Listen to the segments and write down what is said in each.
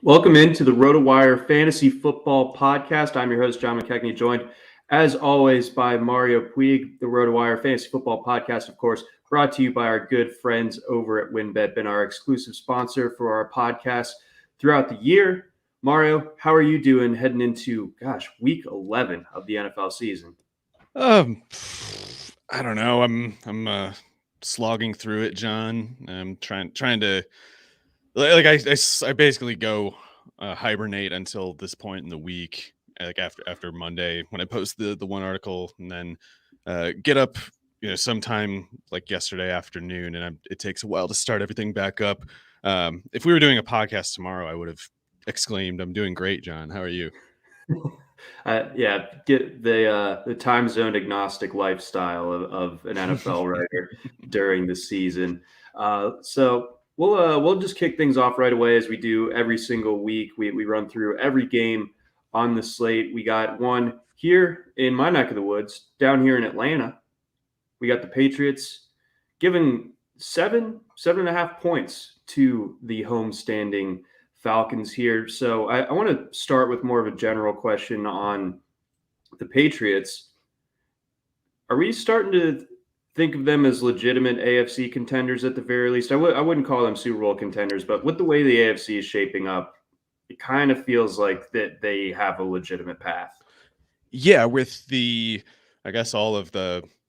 Welcome into the RotoWire Fantasy Football Podcast. I'm your host, John McKechnie, joined as always by Mario Puig. The RotoWire Fantasy Football Podcast, of course, brought to you by our good friends over at WynnBET, been our exclusive sponsor for our podcast throughout the year. Mario, how are you doing heading into, week 11 of the NFL season? I don't know. I'm slogging through it, John. I'm trying to I basically go hibernate until this point in the week, like after Monday when I post the one article, and then get up sometime like yesterday afternoon, and it takes a while to start everything back up. If we were doing a podcast tomorrow, I would have exclaimed, "I'm doing great, John. How are you?" Get the time zone agnostic lifestyle of an NFL writer during the season. So we'll just kick things off right away as we do every single week. We run through every game on the slate. We got one here in my neck of the woods, down here in Atlanta. We got the Patriots giving 7.5 points to the homestanding Falcons here. So I want to start with more of a general question on the Patriots. Are we starting to think of them as legitimate AFC contenders at the very least? I wouldn't call them Super Bowl contenders, but with the way the AFC is shaping up, it kind of feels like that they have a legitimate path. Yeah, with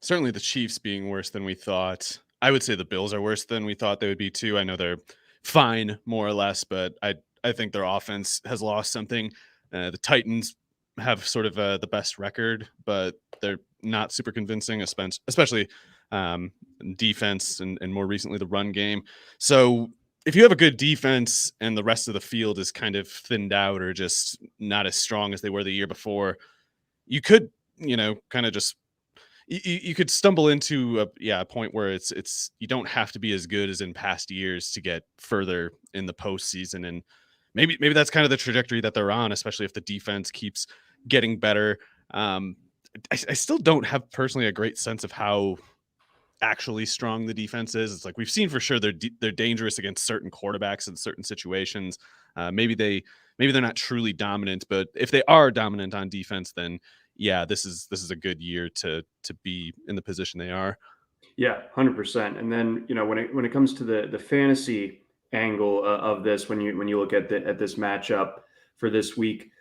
certainly the Chiefs being worse than we thought. I would say the Bills are worse than we thought they would be too. I know they're fine more or less, but I think their offense has lost something. The Titans have sort of the best record, but they're not super convincing, especially defense and more recently the run game. So if you have a good defense and the rest of the field is kind of thinned out or just not as strong as they were the year before, you could, kind of just you could stumble into a point where it's you don't have to be as good as in past years to get further in the postseason, and maybe that's kind of the trajectory that they're on, especially if the defense keeps getting better. I still don't have personally a great sense of how actually strong the defense is. It's like we've seen for sure they're dangerous against certain quarterbacks in certain situations. Maybe they're not truly dominant, but if they are dominant on defense, then yeah, this is a good year to be in the position they are. Yeah, 100%. And then when it comes to the fantasy angle of this, when you look at this matchup for this week,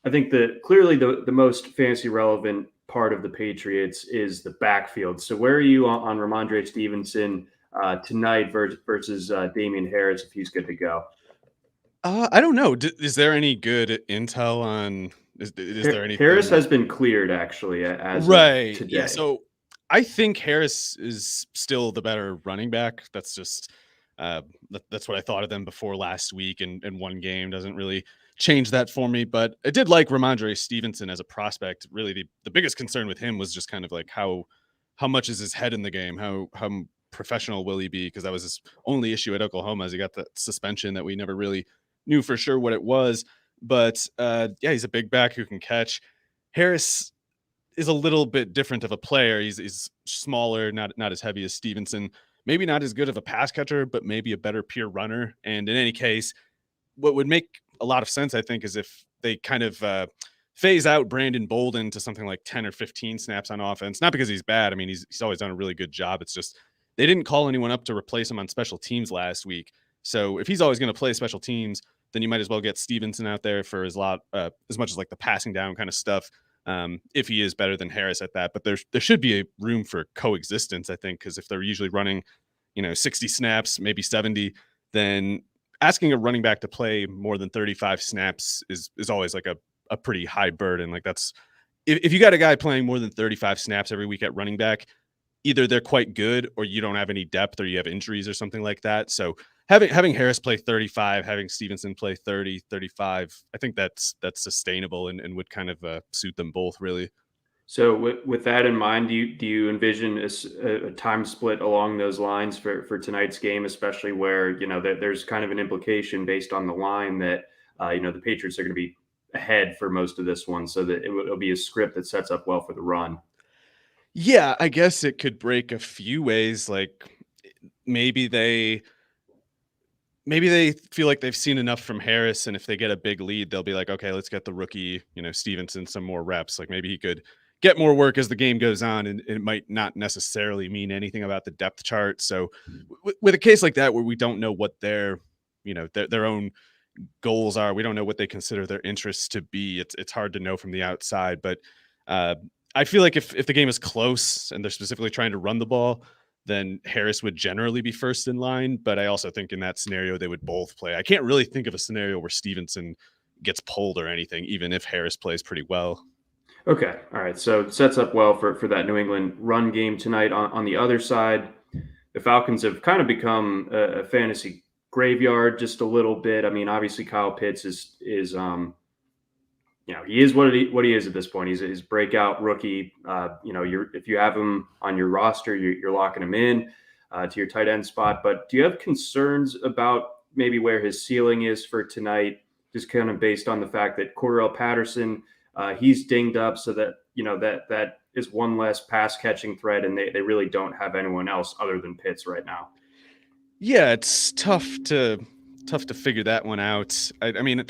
I think that clearly the most fantasy relevant part of the Patriots is the backfield. So where are you on Romandre Stevenson tonight versus Damian Harris if he's good to go? I don't know. Is there any good intel on? Is there anything? Harris has been cleared actually as right of today. Yeah, so I think Harris is still the better running back. That's just that's what I thought of them before last week, and one game doesn't really change that for me. But I did like Romandre Stevenson as a prospect. Really, the biggest concern with him was just kind of like how much is his head in the game? How professional will he be? Because that was his only issue at Oklahoma, as he got that suspension that we never really knew for sure what it was. But yeah, he's a big back who can catch. Harris is a little bit different of a player. He's smaller, not as heavy as Stevenson. Maybe not as good of a pass catcher, but maybe a better pure runner. And in any case, what would make a lot of sense, I think, is if they kind of phase out Brandon Bolden to something like 10 or 15 snaps on offense. Not because he's bad. I mean, he's always done a really good job. It's just they didn't call anyone up to replace him on special teams last week. So if he's always going to play special teams, then you might as well get Stevenson out there for as much as like the passing down kind of stuff. If he is better than Harris at that, but there should be a room for coexistence, I think, because if they're usually running, 60 snaps, maybe 70, then asking a running back to play more than 35 snaps is always like a pretty high burden. Like that's if you got a guy playing more than 35 snaps every week at running back, either they're quite good or you don't have any depth or you have injuries or something like that. So having Harris play 35, having Stevenson play 30, 35, I think that's sustainable and would kind of suit them both really. So with that in mind, do you envision a time split along those lines for tonight's game, especially where there's kind of an implication based on the line that the Patriots are going to be ahead for most of this one, so that it'll be a script that sets up well for the run. Yeah, I guess it could break a few ways. Like maybe they maybe they feel like they've seen enough from Harris, and if they get a big lead, they'll be like, okay, let's get the rookie, Stevenson some more reps. Like maybe he could get more work as the game goes on, and it might not necessarily mean anything about the depth chart. So with a case like that where we don't know what their own goals are, we don't know what they consider their interests to be. It's hard to know from the outside, but I feel like if the game is close and they're specifically trying to run the ball, then Harris would generally be first in line. But I also think in that scenario, they would both play. I can't really think of a scenario where Stevenson gets pulled or anything, even if Harris plays pretty well. Okay. All right. So it sets up well for that New England run game tonight. On the other side, the Falcons have kind of become a fantasy graveyard just a little bit. I mean, obviously Kyle Pitts is he is what he is at this point. He's his breakout rookie. If you have him on your roster, you're locking him in to your tight end spot. But do you have concerns about maybe where his ceiling is for tonight, just kind of based on the fact that Cordarrelle Patterson, he's dinged up, so that that is one less pass catching threat, and they really don't have anyone else other than Pitts right now. Yeah, it's tough to figure that one out. I mean,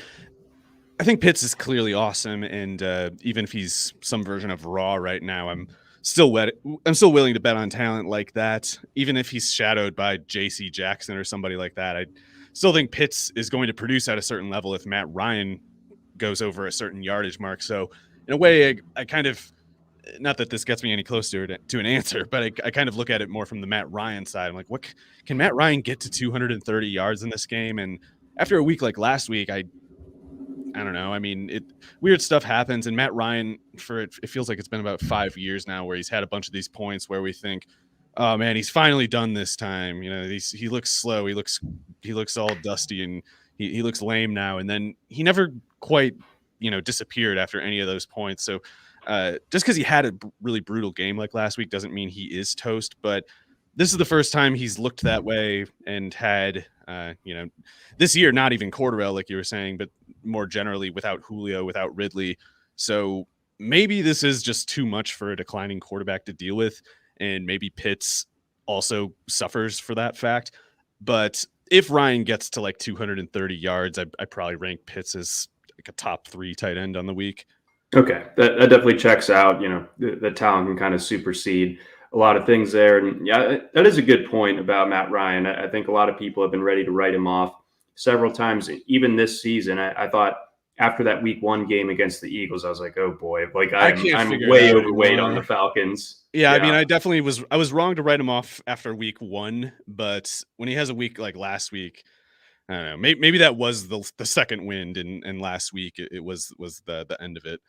I think Pitts is clearly awesome, and even if he's some version of raw right now, I'm still willing to bet on talent like that. Even if he's shadowed by J.C. Jackson or somebody like that, I still think Pitts is going to produce at a certain level if Matt Ryan goes over a certain yardage mark. So in a way, I kind of, not that this gets me any closer to an answer, but I kind of look at it more from the Matt Ryan side. I'm like, what can Matt Ryan get to 230 yards in this game? And after a week like last week, I don't know. I mean, weird stuff happens, and Matt Ryan, it feels like it's been about 5 years now where he's had a bunch of these points where we think, oh man, he's finally done this time. He looks slow. He looks all dusty, and he looks lame now. And then he never quite, disappeared after any of those points. So just because he had a really brutal game like last week doesn't mean he is toast. But this is the first time he's looked that way and had, this year, not even Cordarrelle, like you were saying, but more generally without Julio, without Ridley. So maybe this is just too much for a declining quarterback to deal with. And maybe Pitts also suffers for that fact. But if Ryan gets to like 230 yards, I probably rank Pitts as like a top 3 tight end on the week. Okay, that definitely checks out. The talent can kind of supersede a lot of things there. And yeah, that is a good point about Matt Ryan. I think a lot of people have been ready to write him off several times, even this season. I thought after that week 1 game against the Eagles, I was like, oh boy, like I'm way overweight on the Falcons. Yeah, I mean, I was wrong to write him off after week 1, but when he has a week like last week, I don't know, maybe that was the second wind, and last week it was the end of it.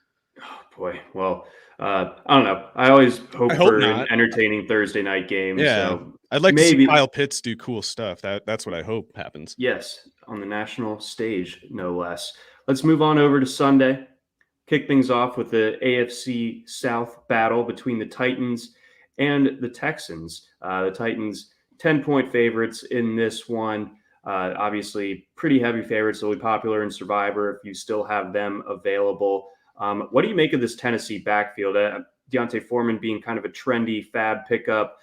Oh boy. Well, I don't know. I always hope for not. an entertaining Thursday night game. Yeah, So I'd like to see Kyle Pitts do cool stuff. That's what I hope happens. Yes, on the national stage, no less. Let's move on over to Sunday. Kick things off with the AFC South battle between the Titans and the Texans. The Titans, 10-point favorites in this one. Obviously, pretty heavy favorites. They'll be popular in Survivor if you still have them available. What do you make of this Tennessee backfield? D'Onta Foreman being kind of a trendy fab pickup.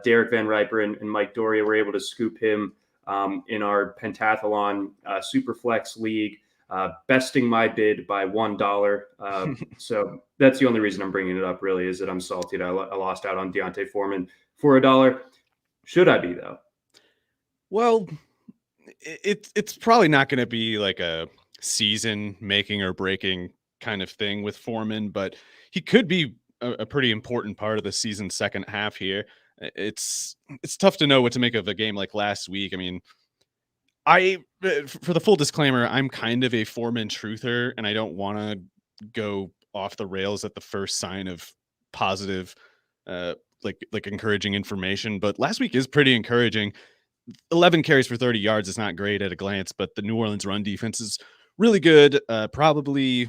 Derek Van Riper and Mike Doria were able to scoop him in our Pentathlon Superflex League, besting my bid by $1. So that's the only reason I'm bringing it up, really, is that I'm salty that I lost out on D'Onta Foreman for $1. Should I be, though? Well, it's probably not going to be like a season making or breaking kind of thing with Foreman, but he could be a pretty important part of the season's second half here. It's tough to know what to make of a game like last week. I mean, for the full disclaimer, I'm kind of a Foreman truther, and I don't want to go off the rails at the first sign of positive, like encouraging information. But last week is pretty encouraging. 11 carries for 30 yards is not great at a glance, but the New Orleans run defense is really good. Probably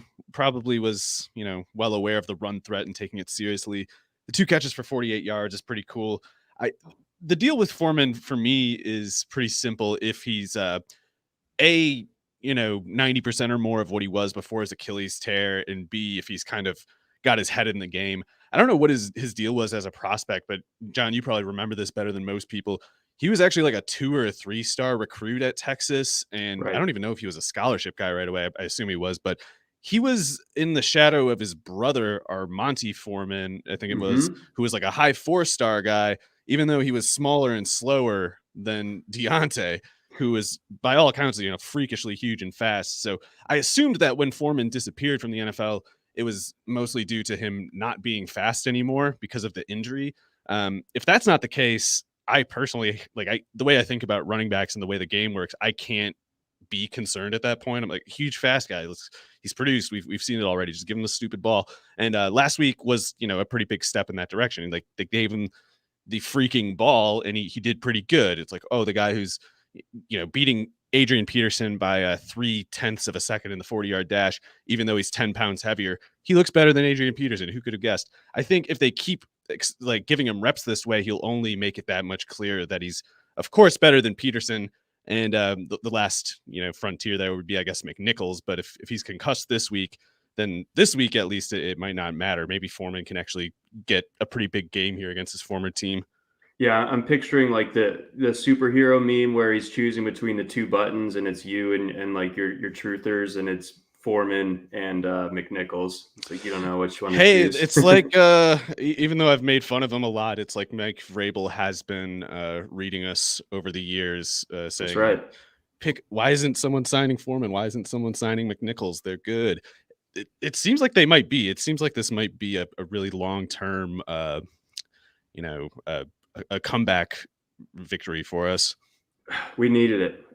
was, well aware of the run threat and taking it seriously. The 2 catches for 48 yards is pretty cool. The deal with Foreman for me is pretty simple. If he's 90% or more of what he was before his Achilles tear, and B, if he's kind of got his head in the game. I don't know what his deal was as a prospect, but John, you probably remember this better than most people. he was actually like a 2 or a 3-star recruit at Texas. And I Right. don't even know if he was a scholarship guy right away. I assume he was, but he was in the shadow of his brother, Monty Foreman, I think it was, Mm-hmm. who was like a high 4-star guy, even though he was smaller and slower than Deontay, who was by all accounts, freakishly huge and fast. So I assumed that when Foreman disappeared from the NFL, it was mostly due to him not being fast anymore because of the injury. If that's not the case, I personally the way I think about running backs and the way the game works, I can't be concerned at that point. I'm like, huge fast guy. He's produced. We've seen it already. Just give him the stupid ball. And last week was a pretty big step in that direction. Like they gave him the freaking ball, and he did pretty good. It's like, oh, the guy who's beating Adrian Peterson by 0.3 of a second in the 40-yard dash, even though he's 10 pounds heavier, he looks better than Adrian Peterson. Who could have guessed? I think if they keep giving him reps this way, he'll only make it that much clearer that he's, of course, better than Peterson. And the last frontier there would be, I guess, McNichols. But if he's concussed this week, then this week at least it might not matter. Maybe Foreman can actually get a pretty big game here against his former team. Yeah, I'm picturing like the superhero meme where he's choosing between the two buttons, and it's you and like your truthers, and it's Foreman and McNichols. It's like you don't know which one to Hey, choose. it's like even though I've made fun of him a lot, it's like Mike Vrabel has been reading us over the years, That's saying, right. why isn't someone signing Foreman? Why isn't someone signing McNichols? They're good. It seems like they might be. It seems like this might be a really long-term, a comeback victory for us. We needed it,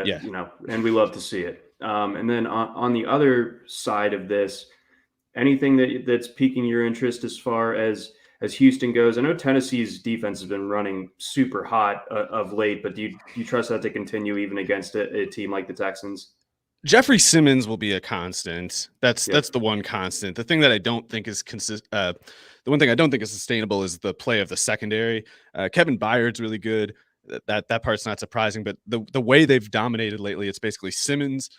Yeah. and we love to see it. And then on the other side of this, anything that's piquing your interest as far as Houston goes? I know Tennessee's defense has been running super hot of late, but do you trust that to continue even against a team like the Texans? Jeffrey Simmons will be a constant. That's Yep. the one constant. The thing that I don't think is the one thing I don't think is sustainable is the play of the secondary. Kevin Byard's really good. That part's not surprising, but the way they've dominated lately, it's basically Simmons,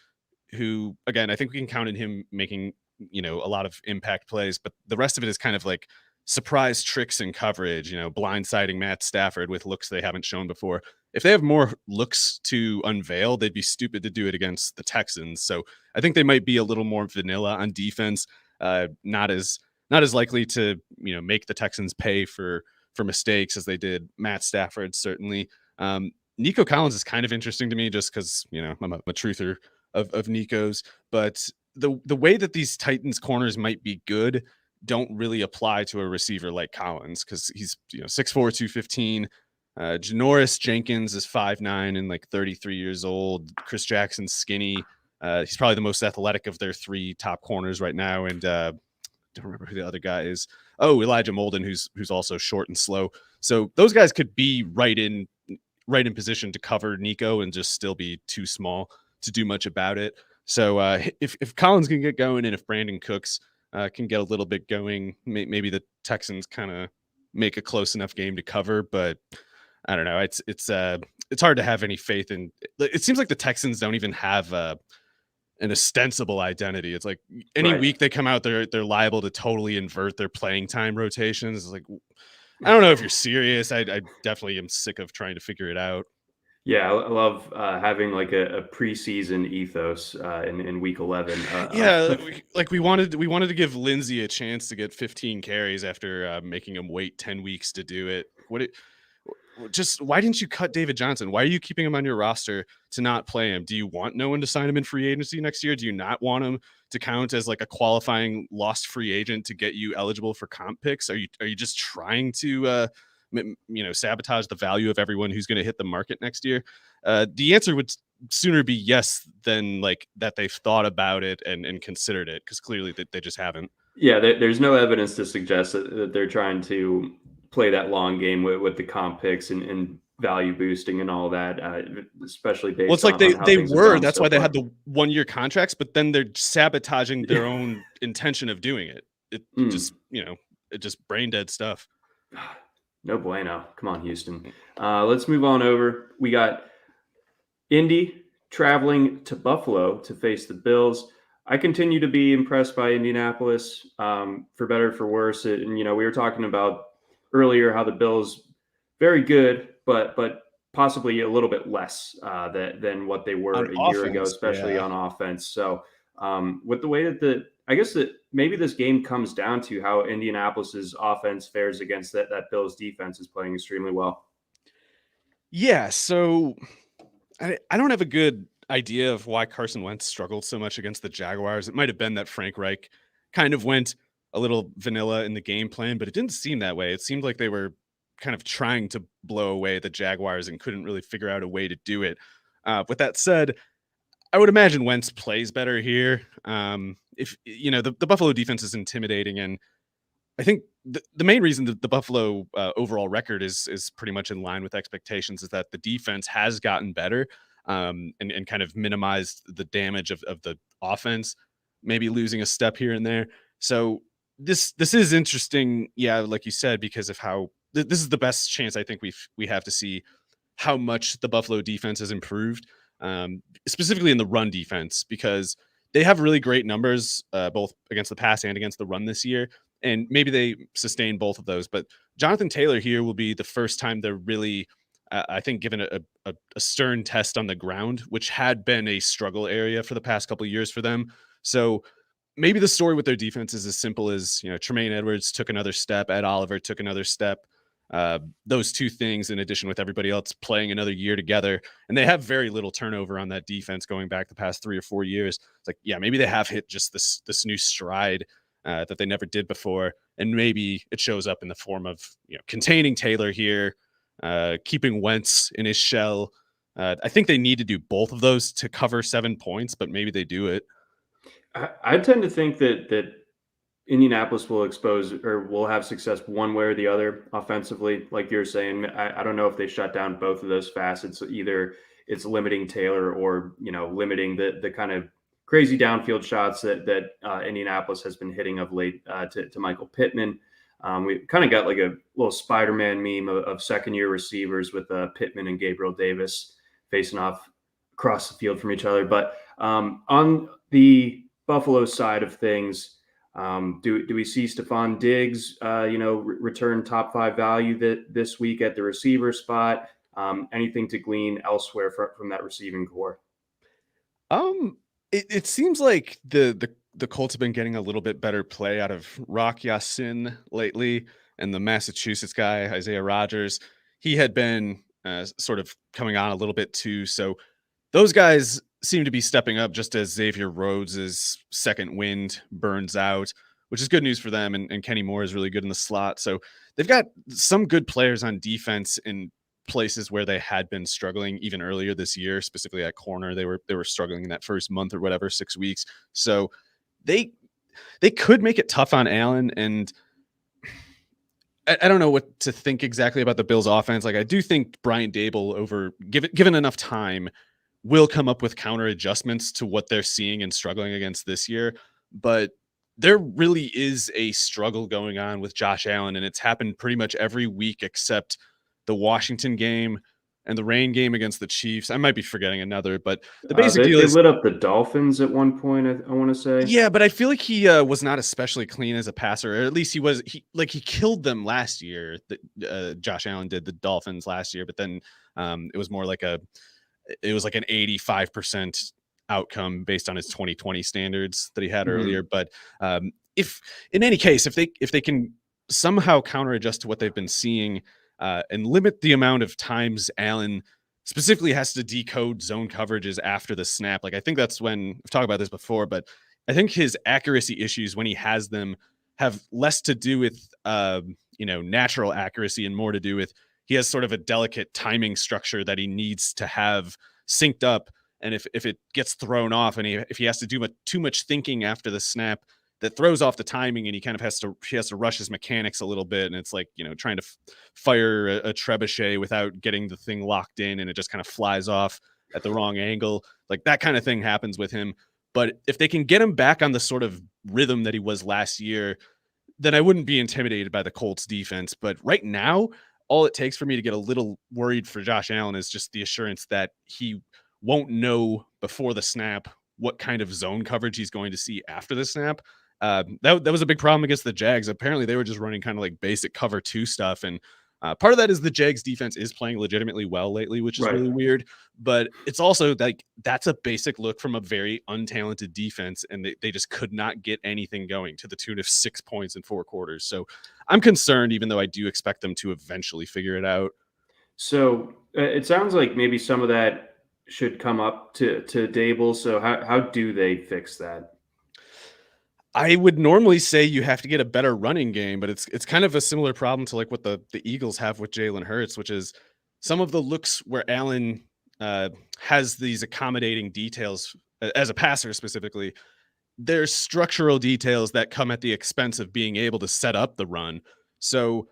who again I think we can count on him making a lot of impact plays, but the rest of it is kind of like surprise tricks and coverage. Blindsiding Matt Stafford with looks they haven't shown before. If they have more looks to unveil, they'd be stupid to do it against the Texans. So I think they might be a little more vanilla on defense, not as likely to make the Texans pay for mistakes as they did Matt Stafford. Certainly, Nico Collins is kind of interesting to me just because I'm a truther of Nico's, but the way that these Titans corners might be good don't really apply to a receiver like Collins because he's 6'4", 215. Janoris Jenkins is 5'9" and like 33 years old. Chris Jackson's skinny. He's probably the most athletic of their three top corners right now. And don't remember who the other guy is. Oh, Elijah Molden, who's also short and slow. So those guys could be right in position to cover Nico and just still be too small to do much about it. So if Collins can get going and if Brandon Cooks can get a little bit going, maybe the Texans kind of make a close enough game to cover. But I don't know. It's hard to have any faith in. It seems like the Texans don't even have an ostensible identity. It's like any Right. week they come out, they're liable to totally invert their playing time rotations. It's like, I don't know if you're serious. I definitely am sick of trying to figure it out. Yeah, I love having like a preseason ethos in week 11. Yeah, we wanted to give Lindsey a chance to get 15 carries after making him wait 10 weeks to do it. Just why didn't you cut David Johnson? Why are you keeping him on your roster to not play him? Do you want no one to sign him in free agency next year? Do you not want him to count as like a qualifying lost free agent to get you eligible for comp picks? Are you just trying to sabotage the value of everyone who's going to hit the market next year? The answer would sooner be yes than like that they've thought about it and considered it, because clearly they just haven't. Yeah, there's no evidence to suggest that they're trying to play that long game with the comp picks and value boosting and all that, especially based Well, it's like on how they things have were. gone That's so why they far. had the 1-year contracts, but then they're sabotaging their own intention of doing it. It just, it just brain dead stuff. No bueno. Come on, Houston. Let's move on over. We got Indy traveling to Buffalo to face the Bills. I continue to be impressed by Indianapolis, for better or for worse. And we were talking about earlier how the Bills very good, but possibly a little bit less than what they On were a year ago, offense, especially yeah. on offense. So with the way that I guess that maybe this game comes down to how Indianapolis's offense fares against that Bills defense is playing extremely well. Yeah, so I don't have a good idea of why Carson Wentz struggled so much against the Jaguars. It might have been that Frank Reich kind of went a little vanilla in the game plan, but it didn't seem that way. It seemed like they were kind of trying to blow away the Jaguars and couldn't really figure out a way to do it. With that said, I would imagine Wentz plays better here. If you know the Buffalo defense is intimidating, and I think the main reason that the Buffalo overall record is pretty much in line with expectations is that the defense has gotten better, and kind of minimized the damage of the offense, maybe losing a step here and there. So this is interesting, yeah, like you said, because of how this is the best chance I think we have to see how much the Buffalo defense has improved, specifically in the run defense, because they have really great numbers both against the pass and against the run this year. And maybe they sustain both of those. But Jonathan Taylor here will be the first time they're really, I think, given a stern test on the ground, which had been a struggle area for the past couple of years for them. So maybe the story with their defense is as simple as, Tremaine Edwards took another step, Ed Oliver took another step. Those two things, in addition with everybody else playing another year together, and they have very little turnover on that defense going back the past 3 or 4 years. It's like, yeah, maybe they have hit just this new stride that they never did before, and maybe it shows up in the form of containing Taylor here, keeping Wentz in his shell. I think they need to do both of those to cover 7 points, but maybe they do it. I tend to think that Indianapolis will expose or will have success one way or the other offensively. Like you're saying, I don't know if they shut down both of those facets. Either it's limiting Taylor or limiting the kind of crazy downfield shots that Indianapolis has been hitting of late to Michael Pittman. We kind of got like a little Spider-Man meme of second-year receivers with Pittman and Gabriel Davis facing off across the field from each other. But on the Buffalo side of things, do we see Stefan Diggs, return top 5 value this week at the receiver spot? Anything to glean elsewhere from that receiving core? It seems like the Colts have been getting a little bit better play out of Rock Yassin lately, and the Massachusetts guy Isaiah Rogers. He had been sort of coming on a little bit too. So those guys seem to be stepping up just as Xavier Rhodes' second wind burns out, which is good news for them. And Kenny Moore is really good in the slot. So they've got some good players on defense in places where they had been struggling even earlier this year, specifically at corner. They were struggling in that first month or whatever, 6 weeks. So they could make it tough on Allen. And I don't know what to think exactly about the Bills offense. Like, I do think Brian Daboll, given enough time, will come up with counter adjustments to what they're seeing and struggling against this year. But there really is a struggle going on with Josh Allen, and it's happened pretty much every week except the Washington game and the rain game against the Chiefs. I might be forgetting another, but the basic deal is they lit up the Dolphins at one point, I want to say. Yeah, but I feel like he was not especially clean as a passer, or at least he killed them last year. Josh Allen did the Dolphins last year, but then it was more like it was like an 85% outcome based on his 2020 standards that he had earlier. But if in any case, if they can somehow counter adjust to what they've been seeing and limit the amount of times Allen specifically has to decode zone coverages after the snap. Like, I think that's when I've talked about this before, but I think his accuracy issues when he has them have less to do with, natural accuracy and more to do with he has sort of a delicate timing structure that he needs to have synced up. And if it gets thrown off and if he has to do too much thinking after the snap, that throws off the timing, and he kind of has to rush his mechanics a little bit. And it's like, trying to fire a trebuchet without getting the thing locked in, and it just kind of flies off at the wrong angle. Like, that kind of thing happens with him. But if they can get him back on the sort of rhythm that he was last year, then I wouldn't be intimidated by the Colts defense. But right now, all it takes for me to get a little worried for Josh Allen is just the assurance that he won't know before the snap what kind of zone coverage he's going to see after the snap. That was a big problem against the Jags. Apparently they were just running kind of like basic cover 2 stuff. And Part of that is the Jags defense is playing legitimately well lately, which is Right. really weird. But it's also like that's a basic look from a very untalented defense, and they just could not get anything going to the tune of 6 points in 4 quarters. So I'm concerned, even though I do expect them to eventually figure it out. So it sounds like maybe some of that should come up to Dable. So how do they fix that? I would normally say you have to get a better running game, but it's kind of a similar problem to like what the Eagles have with Jalen Hurts, which is some of the looks where Allen has these accommodating details as a passer specifically. There's structural details that come at the expense of being able to set up the run. So,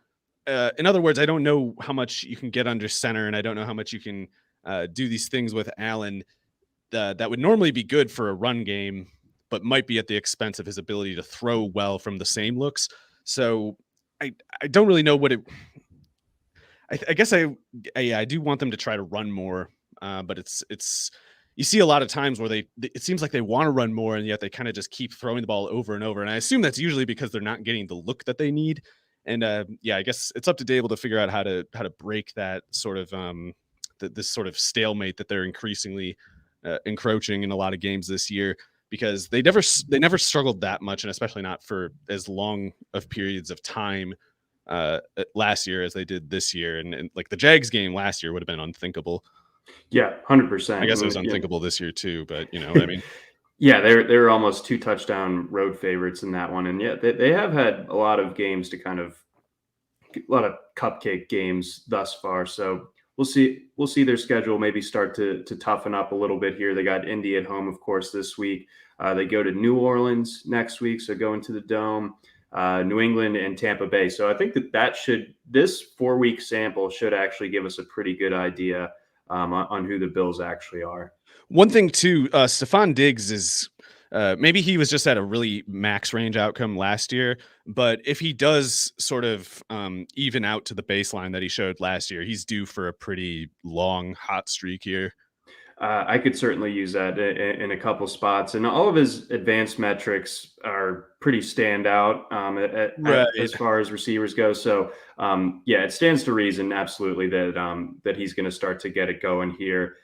in other words, I don't know how much you can get under center, and I don't know how much you can do these things with Allen that would normally be good for a run game, but might be at the expense of his ability to throw well from the same looks. So, I don't really know what it. I guess I do want them to try to run more, but it's you see a lot of times where it seems like they want to run more and yet they kind of just keep throwing the ball over and over. And I assume that's usually because they're not getting the look that they need. And I guess it's up to Dable to figure out how to break that sort of this sort of stalemate that they're increasingly encroaching in a lot of games this year, because they never struggled that much, and especially not for as long of periods of time last year as they did this year. And like the Jags game last year would have been unthinkable. Yeah, 100%. I guess it was unthinkable this year too, but you know what I mean? Yeah, they're almost 2 touchdown road favorites in that one. And yeah, they have had a lot of games to kind of a lot of cupcake games thus far. So we'll see their schedule maybe start to toughen up a little bit here. They got Indy at home, of course, this week. They go to New Orleans next week, so going to the Dome, New England, and Tampa Bay. So I think this 4-week sample should actually give us a pretty good idea on who the Bills actually are. One thing too, Stefan Diggs is maybe he was just at a really max range outcome last year, but if he does sort of even out to the baseline that he showed last year, he's due for a pretty long hot streak here. I could certainly use that in a couple spots, and all of his advanced metrics are pretty standout as far as receivers go. So, yeah, it stands to reason, absolutely, that he's going to start to get it going here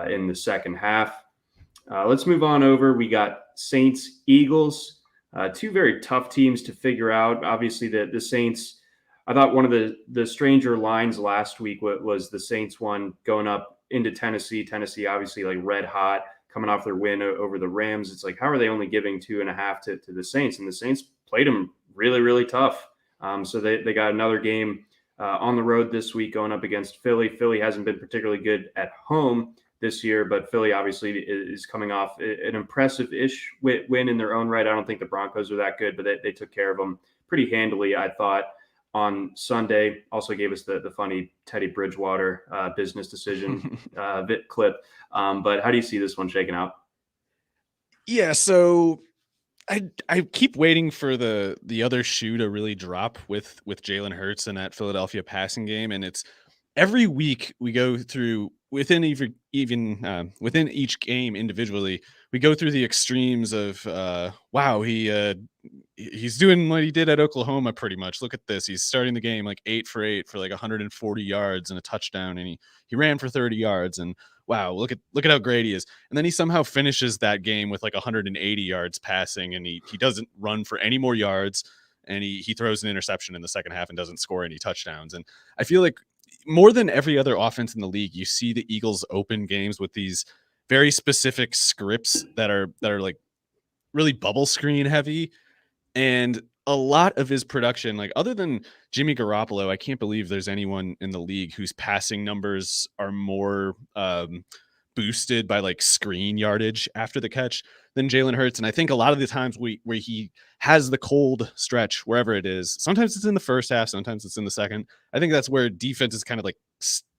in the second half. Let's move on over. We got Saints, Eagles, 2 very tough teams to figure out. Obviously, the Saints. I thought one of the stranger lines last week was the Saints one going up into Tennessee. Tennessee, obviously, like red hot, coming off their win over the Rams. It's like, how are they only giving 2.5 to the Saints? And the Saints played them really, really tough. So they got another game on the road this week going up against Philly. Philly hasn't been particularly good at home this year, but Philly obviously is coming off an impressive-ish win in their own right. I don't think the Broncos are that good, but they took care of them pretty handily, I thought, on Sunday. Also gave us the funny Teddy Bridgewater business decision clip. But how do you see this one shaking out? Yeah, so I keep waiting for the other shoe to really drop with Jalen Hurts in that Philadelphia passing game, and it's every week we go through within even within each game individually, we go through the extremes of wow, he's doing what he did at Oklahoma pretty much. Look at this. He's starting the game like 8 for 8 for like 140 yards and a touchdown, and he ran for 30 yards, and wow, look at how great he is. And then he somehow finishes that game with like 180 yards passing, and he doesn't run for any more yards, and he throws an interception in the second half and doesn't score any touchdowns. And I feel like more than every other offense in the league, you see the Eagles open games with these very specific scripts that are like really bubble screen heavy. And a lot of his production, like other than Jimmy Garoppolo, I can't believe there's anyone in the league whose passing numbers are more boosted by like screen yardage after the catch than Jalen Hurts. And I think a lot of the times where he has the cold stretch, wherever it is, sometimes it's in the first half, sometimes it's in the second. I think that's where defenses kind of like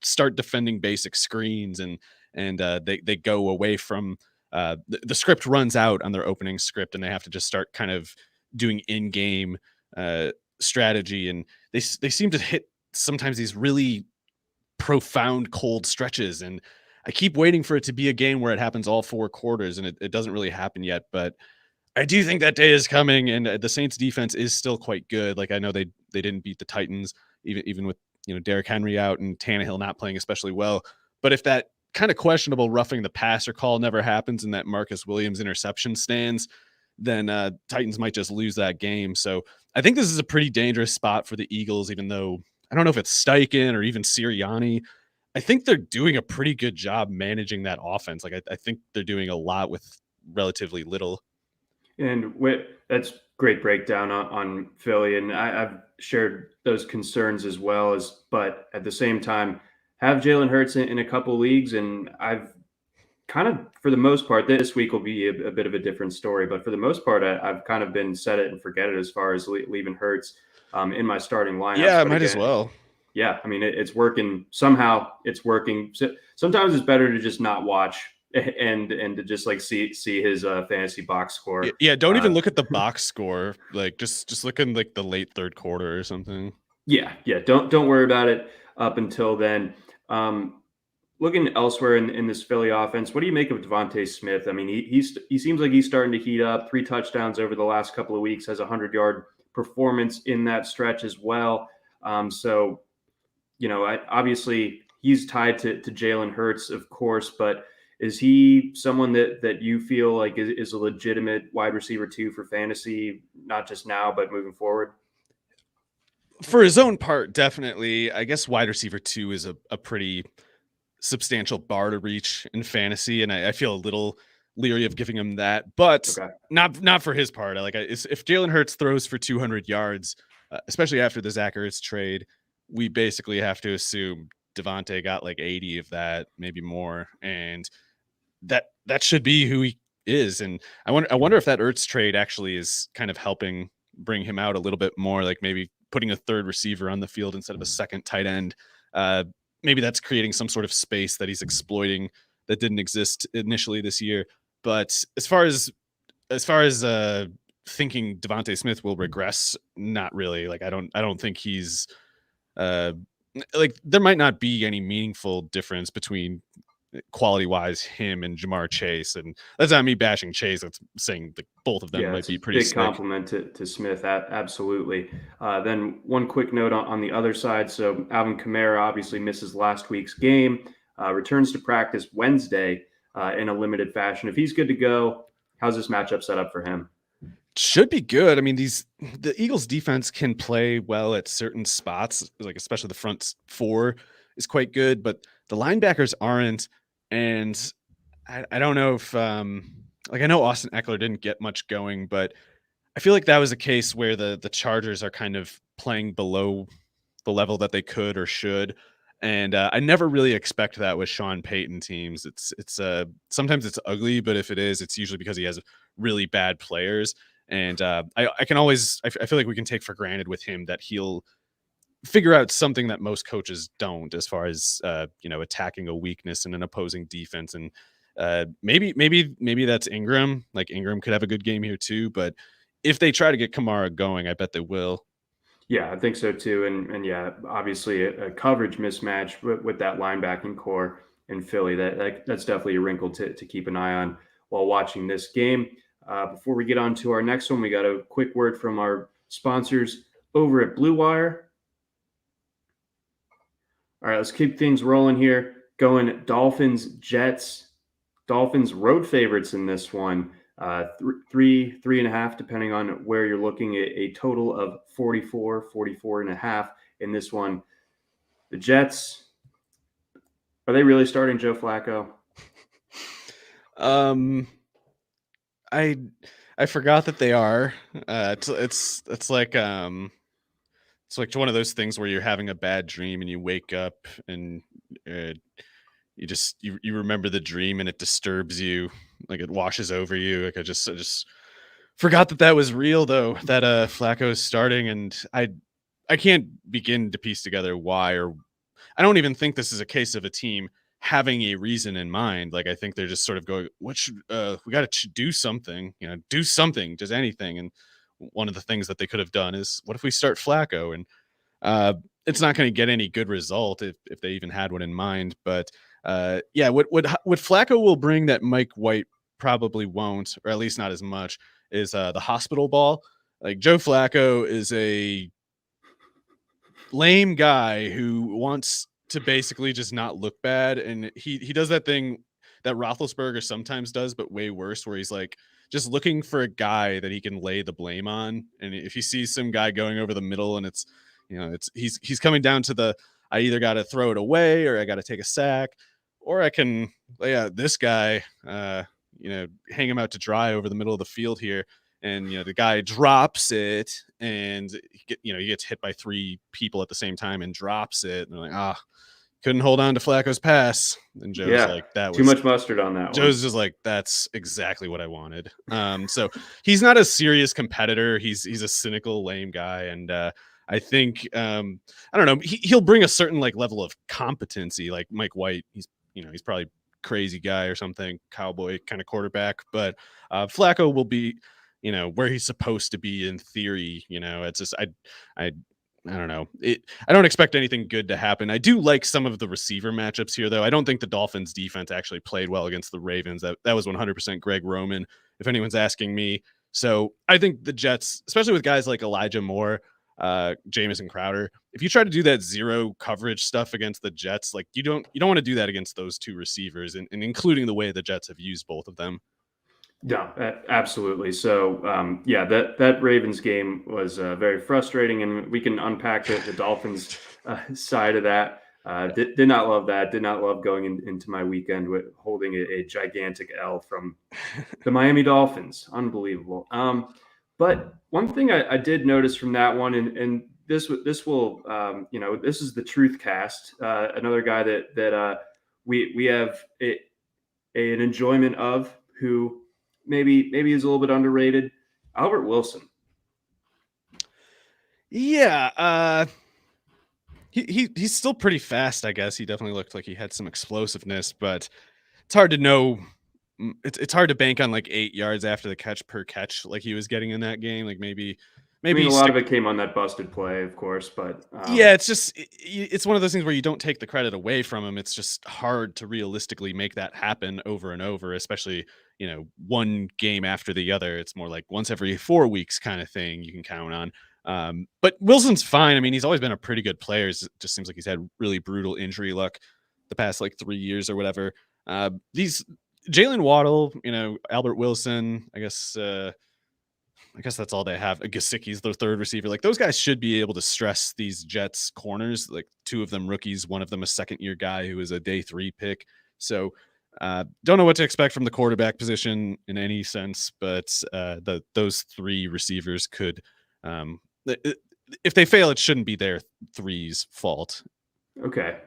start defending basic screens and they go away from the script runs out on their opening script, and they have to just start kind of doing in-game strategy. And they seem to hit sometimes these really profound cold stretches. And I keep waiting for it to be a game where it happens all 4 quarters, and it doesn't really happen yet. But I do think that day is coming, and the Saints defense is still quite good. Like I know they didn't beat the Titans even with Derrick Henry out and Tannehill not playing especially well. But if that kind of questionable roughing the passer call never happens and that Marcus Williams interception stands, then Titans might just lose that game. So I think this is a pretty dangerous spot for the Eagles, even though I don't know if it's Steichen or even Sirianni. I think they're doing a pretty good job managing that offense. Like I think they're doing a lot with relatively little. And that's great breakdown on Philly, and I've shared those concerns as well but at the same time, have Jalen Hurts in a couple leagues, and I've kind of, for the most part, this week will be a bit of a different story, but for the most part, I've kind of been set it and forget it as far as leaving Hurts in my starting lineups. Yeah, might as well. Yeah, I mean, it's working. Somehow it's working. So sometimes it's better to just not watch and to just like see his fantasy box score. Yeah, don't even look at the box score. Like just look in like the late third quarter or something. Yeah. Don't worry about it up until then. Looking elsewhere in this Philly offense, what do you make of Devonta Smith? I mean, he seems like he's starting to heat up. 3 touchdowns over the last couple of weeks, has a 100-yard performance in that stretch as well. So, obviously he's tied to Jalen Hurts, of course, but is he someone that you feel like is a legitimate wide receiver 2 for fantasy, not just now, but moving forward? For his own part, definitely. I guess wide receiver 2 is a pretty substantial bar to reach in fantasy, and I feel a little leery of giving him that, but Okay. not for his part. If Jalen Hurts throws for 200 yards, especially after the Zach Ertz trade, we basically have to assume Devontae got like 80 of that, maybe more, and that should be who he is. And I wonder if that Ertz trade actually is kind of helping bring him out a little bit more, like maybe putting a third receiver on the field instead of a second tight end. Maybe that's creating some sort of space that he's exploiting that didn't exist initially this year. But as far as thinking Devonta Smith will regress, not really. Like I don't think he's like there might not be any meaningful difference between quality wise him and Jamar Chase, and that's not me bashing Chase. That's saying that both of them might be pretty big compliment to Smith. Absolutely. Then one quick note on the other side. So Alvin Kamara obviously misses last week's game, returns to practice Wednesday in a limited fashion. If he's good to go, how's this matchup set up for him? Should be good. I mean, the Eagles defense can play well at certain spots, like especially the front 4 is quite good, but the linebackers aren't. And I don't know if I know Austin Eckler didn't get much going, but I feel like that was a case where the Chargers are kind of playing below the level that they could or should. And I never really expect that with Sean Payton teams. It's sometimes it's ugly, but if it is, it's usually because he has really bad players. And I feel like we can take for granted with him that he'll figure out something that most coaches don't, as far as attacking a weakness in an opposing defense. And maybe that's Ingram. Like Ingram could have a good game here too, but if they try to get Kamara going, I bet they will. Yeah, I think so too. And yeah, obviously a coverage mismatch with that linebacking core in Philly. That's definitely a wrinkle to keep an eye on while watching this game. Before we get on to our next one, we got a quick word from our sponsors over at Blue Wire. All right, let's keep things rolling here. Going Dolphins, Jets. Dolphins road favorites in this one. 3.5, depending on where you're looking, a total of 44.5 in this one. The Jets, are they really starting Joe Flacco? I forgot that they are. It's like one of those things where you're having a bad dream and you wake up and you remember the dream and it disturbs you, like it washes over you. Like I just forgot that was real though, that Flacco is starting, and I can't begin to piece together why, or I don't even think this is a case of a team having a reason in mind. Like I think they're just sort of going, we got to do something, just anything. And one of the things that they could have done is, what if we start Flacco? And it's not going to get any good result if they even had one in mind. But what Flacco will bring that Mike White probably won't, or at least not as much, is the hospital ball. Like Joe Flacco is lame guy who wants to basically just not look bad. And he does that thing that Roethlisberger sometimes does, but way worse, where he's like just looking for a guy that he can lay the blame on. And if he sees some guy going over the middle and it's, he's coming down to I either got to throw it away or I got to take a sack, or I can lay out this guy, hang him out to dry over the middle of the field here. And, the guy drops it and he gets hit by 3 people at the same time and drops it. And they're like, couldn't hold on to Flacco's pass. And Joe's like, that was too much mustard on that Joe's one. just like, that's exactly what I wanted. So he's not a serious competitor. He's a cynical, lame guy. And I think, I don't know, he'll bring a certain level of competency, like Mike White. He's probably crazy guy or something, cowboy kind of quarterback. But Flacco will be, where he's supposed to be in theory. It's just, I don't know. I don't expect anything good to happen. I do like some of the receiver matchups here, though. I don't think the Dolphins defense actually played well against the Ravens. That was 100% Greg Roman, if anyone's asking me. So I think the Jets, especially with guys like Elijah Moore, Jamison Crowder, if you try to do that zero coverage stuff against the Jets, you don't want to do that against those 2 receivers, and including the way the Jets have used both of them. No, absolutely. So, that Ravens game was very frustrating, and we can unpack the Dolphins side of that. Did not love that. Did not love going into my weekend with holding a gigantic L from the Miami Dolphins. Unbelievable. But one thing I did notice from that one, and this will, this is the Truth Cast, another guy that we have an enjoyment of, who maybe is a little bit underrated. Albert Wilson. Yeah, he's still pretty fast, I guess. He definitely looked like he had some explosiveness, but it's hard to know. It's hard to bank on 8 yards after the catch per catch like he was getting in that game. Maybe I mean, a lot of it came on that busted play, of course, but yeah, it's just it's one of those things where you don't take the credit away from him. It's just hard to realistically make that happen over and over, especially one game after the other. It's more like once every 4 weeks kind of thing you can count on. But Wilson's fine. I mean, he's always been a pretty good player. It just seems like he's had really brutal injury luck the past 3 years or whatever. These Jalen Waddle, Albert Wilson, I guess that's all they have. Gesicki's their 3rd receiver. Those guys should be able to stress these Jets corners. 2 of them rookies, one of them a 2nd-year guy who is a day 3 pick. So don't know what to expect from the quarterback position in any sense, but those 3 receivers could, if they fail, it shouldn't be their 3's fault. Okay.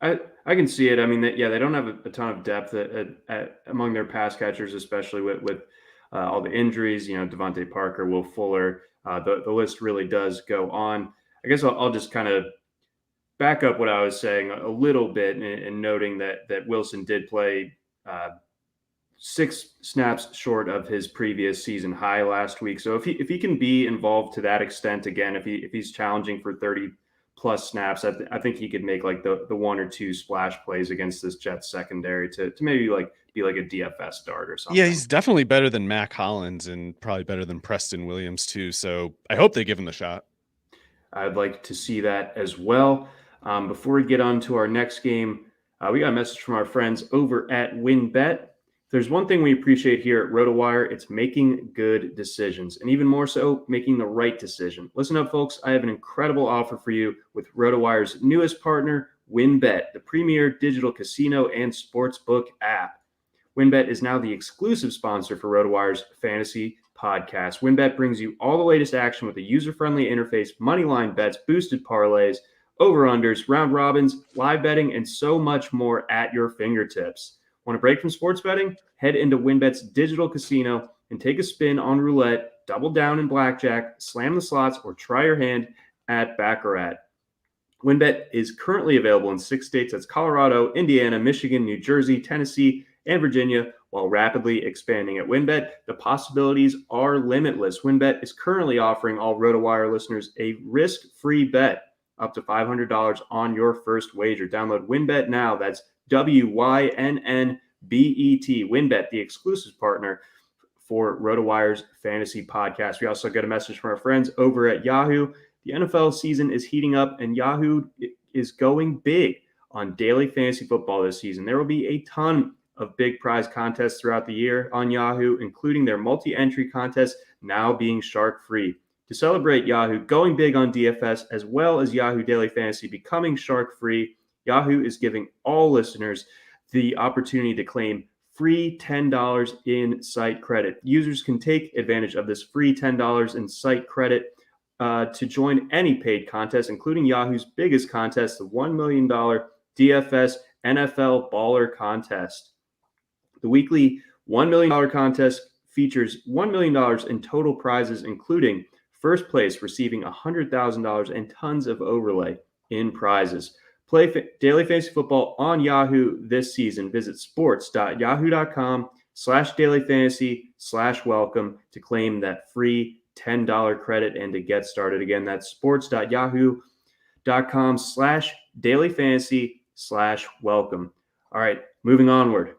I can see it. I mean, they don't have a ton of depth among their pass catchers, especially with all the injuries. Devontae Parker, Will Fuller. The list really does go on. I guess I'll just kind of back up what I was saying a little bit, and noting that Wilson did play 6 snaps short of his previous season high last week. So if he can be involved to that extent again, if he's challenging for 30 plus snaps, I think he could make the 1 or 2 splash plays against this Jets secondary to maybe be a DFS start or something. Yeah, he's definitely better than Mac Hollins and probably better than Preston Williams too. So I hope they give him the shot. I'd like to see that as well. Before we get on to our next game, we got a message from our friends over at WinBet. If there's one thing we appreciate here at RotoWire, it's making good decisions, and even more so, making the right decision. Listen up, folks. I have an incredible offer for you with RotoWire's newest partner, WinBet, the premier digital casino and sportsbook app. WinBet is now the exclusive sponsor for RotoWire's fantasy podcast. WinBet brings you all the latest action with a user-friendly interface, moneyline bets, boosted parlays, over-unders, round robins, live betting, and so much more at your fingertips. Want a break from sports betting? Head into WinBet's digital casino and take a spin on roulette, double down in blackjack, slam the slots, or try your hand at Baccarat. WinBet is currently available in 6 states. That's Colorado, Indiana, Michigan, New Jersey, Tennessee, and Virginia, while rapidly expanding. At WinBet, the possibilities are limitless. WinBet is currently offering all RotoWire listeners a risk-free bet up to $500 on your first wager. Download WinBet now. That's WYNNBET. WinBet, the exclusive partner for RotoWire's fantasy podcast. We also got a message from our friends over at Yahoo. The NFL season is heating up, and Yahoo is going big on daily fantasy football this season. There will be a ton of big prize contests throughout the year on Yahoo, including their multi-entry contest now being shark-free. To celebrate Yahoo going big on DFS, as well as Yahoo Daily Fantasy becoming shark-free, Yahoo is giving all listeners the opportunity to claim free $10 in site credit. Users can take advantage of this free $10 in site credit to join any paid contest, including Yahoo's biggest contest, the $1 million DFS NFL Baller Contest. The weekly $1 million contest features $1 million in total prizes, including first place receiving $100,000 and tons of overlay in prizes. Play daily fantasy football on Yahoo this season. Visit sports.yahoo.com/dailyfantasy/welcome to claim that free $10 credit and to get started. Again, that's sports.yahoo.com/dailyfantasy/welcome. All right, moving onward.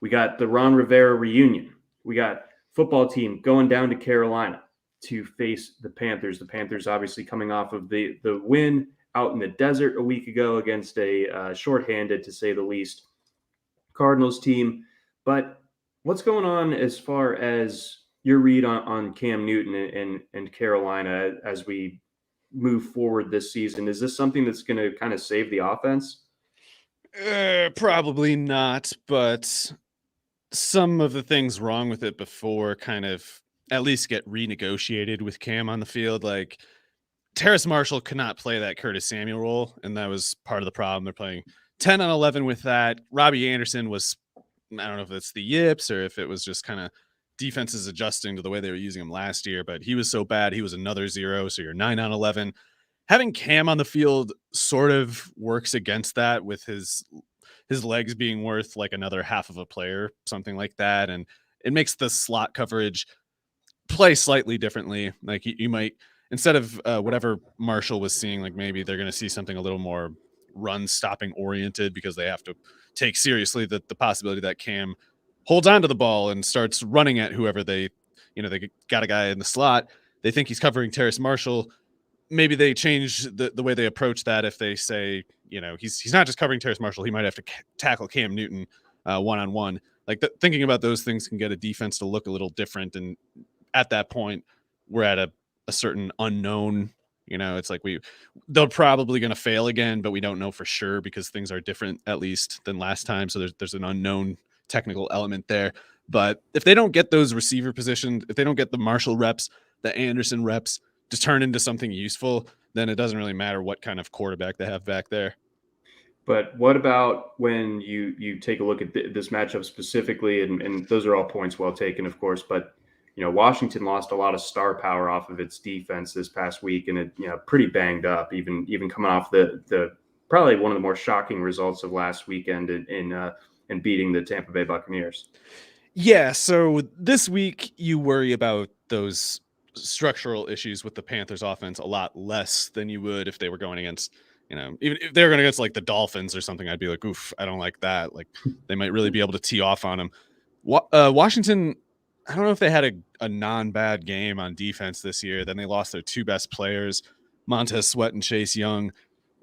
We got the Ron Rivera reunion. We got football team going down to Carolina to face the Panthers. The Panthers obviously coming off of the win out in the desert a week ago against a shorthanded, to say the least, Cardinals team. But what's going on as far as your read on Cam Newton and Carolina as we move forward this season? Is this something that's going to kind of save the offense? Probably not, but some of the things wrong with it before kind of at least get renegotiated with Cam on the field. Like, Terrace Marshall could not play that Curtis Samuel role, and that was part of the problem. They're playing 10 on 11 with that. Robbie Anderson was, I don't know if it's the yips or if it was just kind of defenses adjusting to the way they were using him last year, but he was so bad. He was another 0, so you're 9 on 11. Having Cam on the field sort of works against that, with his legs being worth like another half of a player, something like that, and it makes the slot coverage play slightly differently. Like, you might, instead of whatever Marshall was seeing, like maybe they're going to see something a little more run stopping oriented, because they have to take seriously the possibility that Cam holds onto the ball and starts running at whoever they got a guy in the slot. They think he's covering Terrace Marshall. Maybe they change the way they approach that. If they say, he's not just covering Terrace Marshall, he might have to tackle Cam Newton one-on-one. Like, thinking about those things can get a defense to look a little different. And at that point, we're at a certain unknown. It's like they're probably going to fail again, but we don't know for sure because things are different, at least, than last time. So there's an unknown technical element there. But if they don't get those receiver positions, if they don't get the Marshall reps, the Anderson reps to turn into something useful, then it doesn't really matter what kind of quarterback they have back there. But what about when you take a look at this matchup specifically, and those are all points well taken, of course, but Washington lost a lot of star power off of its defense this past week, and it pretty banged up, even coming off the probably one of the more shocking results of last weekend in beating the Tampa Bay Buccaneers. Yeah, so this week you worry about those structural issues with the Panthers offense a lot less than you would if they were going against, even if they were going against like the Dolphins or something. I'd be like, oof, I don't like that. Like, they might really be able to tee off on them. Washington, I don't know if they had a non-bad game on defense this year. Then they lost their two best players, Montez Sweat and Chase Young.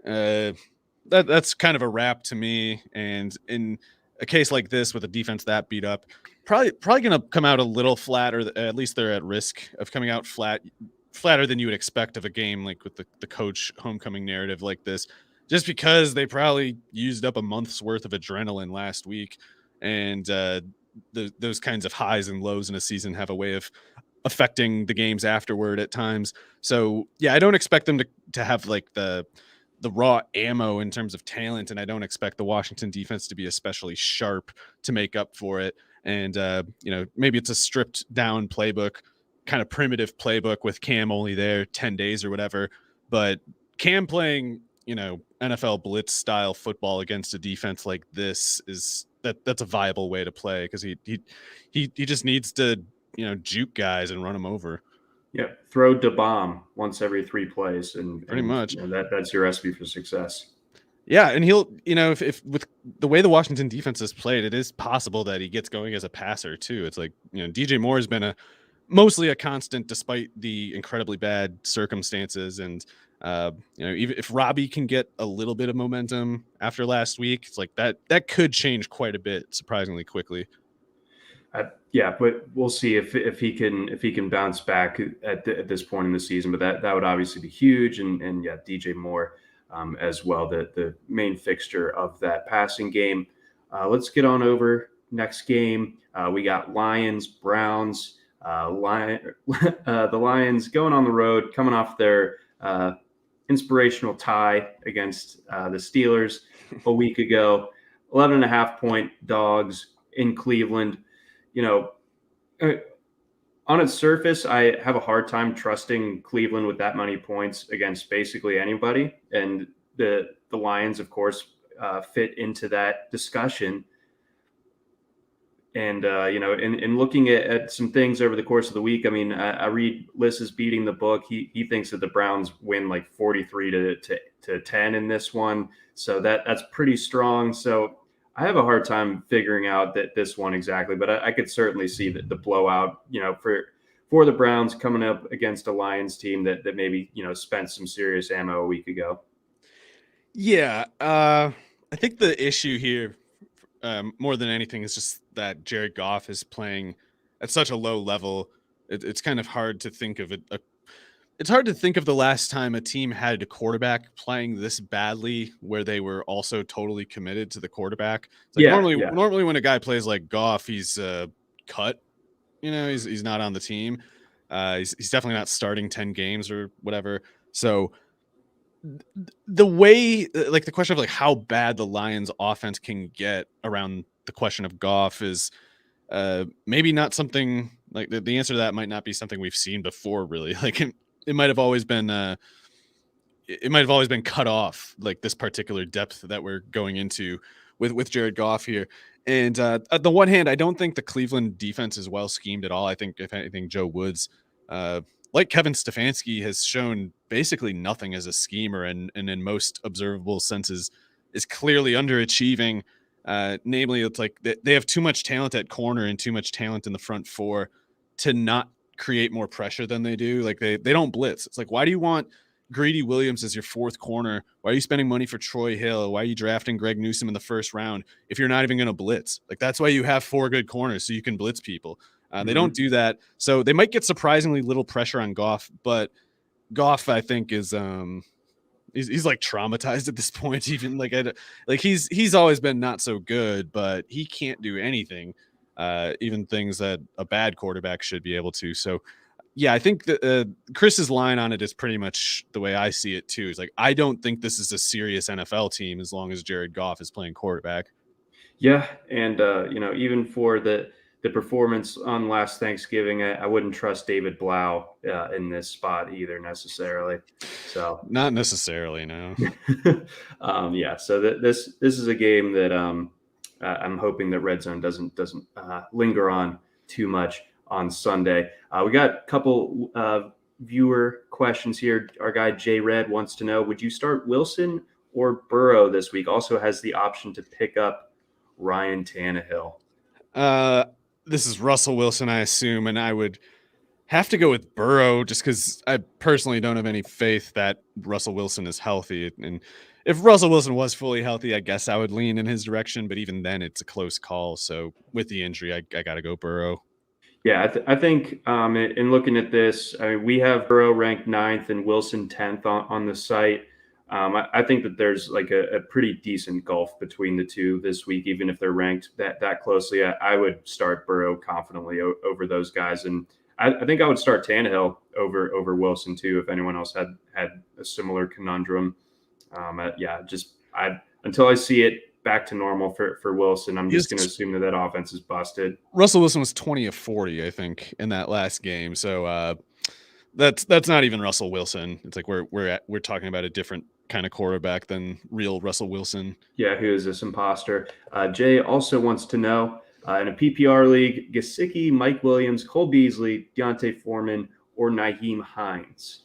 That's kind of a wrap to me. And in a case like this with a defense that beat up, probably going to come out a little flat, or at least they're at risk of coming out flatter than you would expect of a game like with the coach homecoming narrative like this, just because they probably used up a month's worth of adrenaline last week. And those kinds of highs and lows in a season have a way of affecting the games afterward at times. So yeah, I don't expect them to have like the raw ammo in terms of talent, and I don't expect the Washington defense to be especially sharp to make up for it. And maybe it's a stripped down playbook, kind of primitive playbook with Cam only there 10 days or whatever, but Cam playing NFL blitz style football against a defense like this that's a viable way to play, because he just needs to juke guys and run them over. Yeah, throw the bomb once every 3 plays, and pretty much that's your recipe for success. Yeah, and he'll if with the way the Washington defense is played, it is possible that he gets going as a passer too. It's like DJ Moore has been a mostly a constant despite the incredibly bad circumstances. And even if Robbie can get a little bit of momentum after last week, it's like that could change quite a bit, surprisingly quickly. Yeah, but we'll see if he can bounce back at this point in the season. But that would obviously be huge. And yeah, DJ Moore as well, the main fixture of that passing game. Let's get on over next game. We got Lions, Browns. The Lions going on the road, coming off their inspirational tie against the Steelers a week ago. 11.5-point dogs in Cleveland. On its surface, I have a hard time trusting Cleveland with that many points against basically anybody. And the Lions, of course, fit into that discussion. And, in looking at some things over the course of the week, I mean, I read Liss's beating the book. He thinks that the Browns win like 43 to 10 in this one. So that's pretty strong. So I have a hard time figuring out this one exactly, but I could certainly see the blowout, for the Browns coming up against a Lions team that maybe, spent some serious ammo a week ago. Yeah. I think the issue here, more than anything, is just that Jared Goff is playing at such a low level. It's kind of hard to think of it. It's hard to think of the last time a team had a quarterback playing this badly where they were also totally committed to the quarterback. It's like normally when a guy plays like Goff, he's cut. He's not on the team. He's definitely not starting 10 games or whatever. So the way, like the question of like how bad the Lions offense can get around the question of Goff is maybe not something like the answer to that might not be something we've seen before, really. Like it might have always been cut off, like this particular depth that we're going into with Jared Goff here. And at the one hand, I don't think the Cleveland defense is well schemed at all. I think if anything, Joe Woods, like Kevin Stefanski, has shown basically nothing as a schemer, and in most observable senses is clearly underachieving. Namely, it's like they have too much talent at corner and too much talent in the front four to not create more pressure than they do. Like they don't blitz. It's like, why do you want Greedy Williams as your fourth corner? Why are you spending money for Troy Hill? Why are you drafting Greg Newsome in the first round if you're not even going to blitz? Like that's why you have 4 good corners, so you can blitz people. They don't do that, so they might get surprisingly little pressure on Goff. But Goff, I think, is he's like traumatized at this point. Even like he's always been not so good, but he can't do anything, even things that a bad quarterback should be able to. So yeah, I think that Chris's line on it is pretty much the way I see it too. Is like, I don't think this is a serious NFL team as long as Jared Goff is playing quarterback. Yeah, and even for the performance on last Thanksgiving, I wouldn't trust David Blau in this spot either necessarily. So not necessarily, no. Yeah, so this is a game that I'm hoping that Red Zone doesn't linger on too much on Sunday. We got a couple viewer questions here. Our guy Jay Red wants to know: would you start Wilson or Burrow this week? Also has the option to pick up Ryan Tannehill. This is Russell Wilson, I assume, and I would have to go with Burrow just because I personally don't have any faith that Russell Wilson is healthy. And if Russell Wilson was fully healthy, I guess I would lean in his direction. But even then, it's a close call. So with the injury, I got to go Burrow. Yeah, I think in looking at this, I mean, we have Burrow ranked 9th and Wilson 10th on the site. I think that there's like a pretty decent gulf between the two this week, even if they're ranked that closely. I would start Burrow confidently over those guys, and I think I would start Tannehill over Wilson too if anyone else had a similar conundrum. Until I see it back to normal for Wilson, I'm just going to assume that offense is busted. Russell Wilson was 20 of 40, I think, in that last game, so that's not even Russell Wilson. It's like we're talking about a different kind of quarterback than real Russell Wilson. Yeah, who is this imposter? Jay also wants to know, in a PPR league, Gesicki, Mike Williams, Cole Beasley, Deontay Foreman, or Nyheim Hines?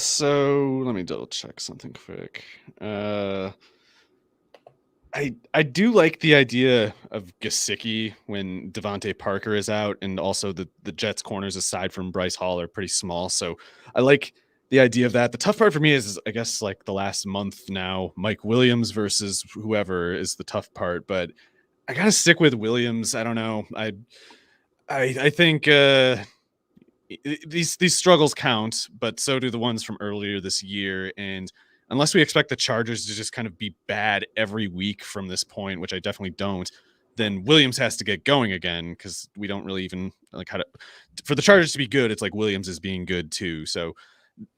So let me double check something quick. I do like the idea of Gesicki when Devontae Parker is out, and also the Jets corners aside from Bryce Hall are pretty small. So I like the idea of that. The tough part for me is I guess like the last month now, Mike Williams versus whoever is the tough part, but I gotta stick with Williams. I don't know. I think these struggles count, but so do the ones from earlier this year. And unless we expect the Chargers to just kind of be bad every week from this point, which I definitely don't, then Williams has to get going again because we don't really even like how to. For the Chargers to be good, it's like Williams is being good too. So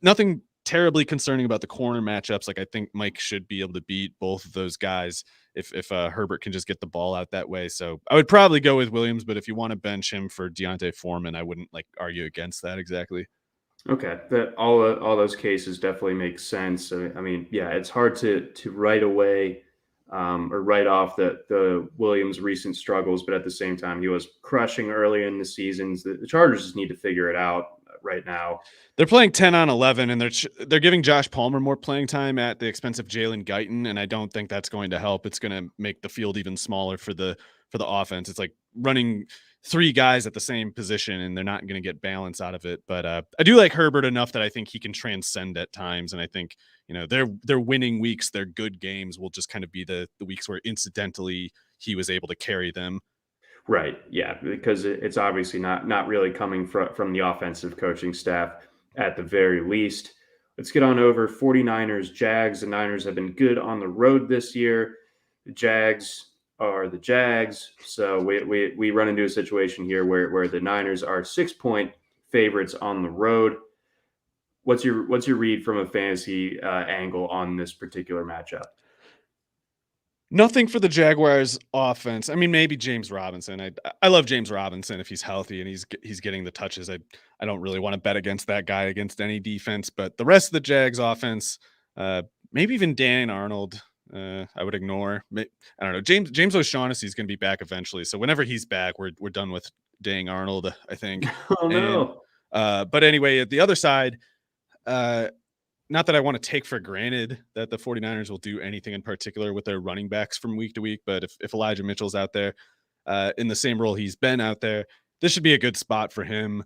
nothing terribly concerning about the corner matchups. Like I think Mike should be able to beat both of those guys if Herbert can just get the ball out that way. So I would probably go with Williams, but if you want to bench him for Deontay Foreman, I wouldn't like argue against that exactly. Okay, that all those cases definitely make sense. I mean, yeah, it's hard to right away or write off the Williams' recent struggles, but at the same time, he was crushing early in the seasons. The Chargers just need to figure it out right now. They're playing 10 on 11, and they're giving Josh Palmer more playing time at the expense of Jalen Guyton, and I don't think that's going to help. It's going to make the field even smaller for the offense. It's like running three guys at the same position, and they're not going to get balance out of it. But I do like Herbert enough that I think he can transcend at times, and I think their winning weeks, their good games will just kind of be the weeks where incidentally he was able to carry them. Right. Yeah, because it's obviously not really coming from the offensive coaching staff at the very least. Let's get on over 49ers Jags. The Niners have been good on the road this year. The Jags are the Jags. So we run into a situation here where the Niners are 6-point favorites on the road. What's your read from a fantasy angle on this particular matchup? Nothing for the Jaguars offense. I mean, maybe James Robinson. I love James Robinson if he's healthy and he's getting the touches. I don't really want to bet against that guy against any defense, but the rest of the Jags offense, maybe even Dan Arnold, I would ignore. I don't know. James O'Shaughnessy is going to be back eventually, so whenever he's back, we're done with Dan Arnold, I think. Oh no. But anyway, at the other side, not that I want to take for granted that the 49ers will do anything in particular with their running backs from week to week. But if Elijah Mitchell's out there in the same role he's been out there, this should be a good spot for him,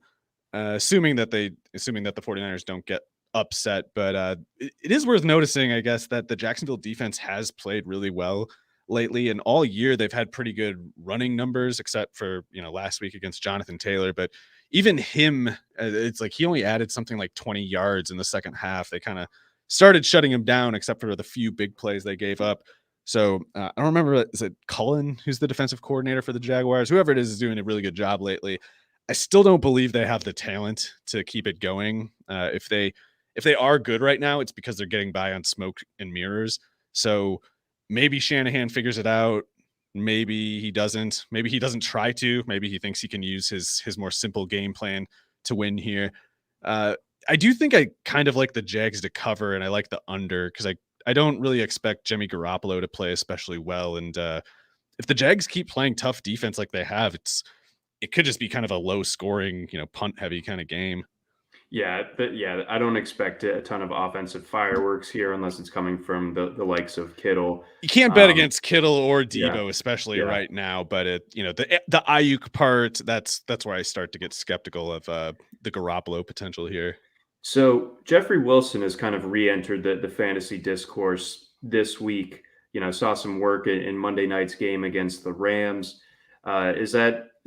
assuming that the 49ers don't get upset. But it is worth noticing, I guess, that the Jacksonville defense has played really well lately, and all year they've had pretty good running numbers, except for last week against Jonathan Taylor. But even him, it's like he only added something like 20 yards in the second half. They kind of started shutting him down, except for the few big plays they gave up. So I don't remember, is it Cullen who's the defensive coordinator for the Jaguars? Whoever it is doing a really good job lately. I still don't believe they have the talent to keep it going. If they are good right now, it's because they're getting by on smoke and mirrors. So maybe Shanahan figures it out. Maybe he doesn't. Maybe he doesn't try to. Maybe he thinks he can use his more simple game plan to win here. I do think I kind of like the Jags to cover, and I like the under because I don't really expect Jimmy Garoppolo to play especially well. And if the Jags keep playing tough defense like they have, it could just be kind of a low scoring, punt heavy kind of game. Yeah, but yeah, I don't expect a ton of offensive fireworks here unless it's coming from the likes of Kittle. You can't bet against Kittle or Debo, yeah, especially yeah. right now. But the Ayuk part, that's where I start to get skeptical of the Garoppolo potential here. So Jeffrey Wilson has kind of re-entered the fantasy discourse this week. Saw some work in Monday night's game against the Rams. Is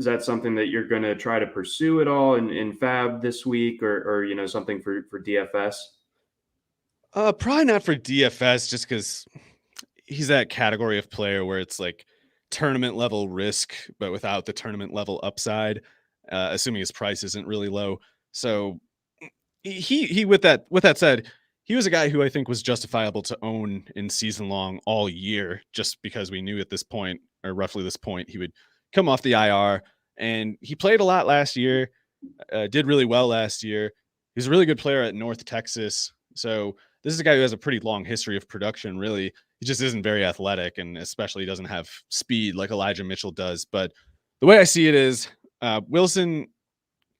that something that you're going to try to pursue at all in Fab this week, or something for DFS? Probably not for DFS, just because he's that category of player where it's like tournament level risk, but without the tournament level upside, assuming his price isn't really low. So he with that said, he was a guy who I think was justifiable to own in season long all year, just because we knew at this point, or roughly this point, he would come off the IR, and he played a lot last year, did really well last year. He's a really good player at North Texas. So this is a guy who has a pretty long history of production, really. He just isn't very athletic, and especially doesn't have speed like Elijah Mitchell does. But the way I see it is Wilson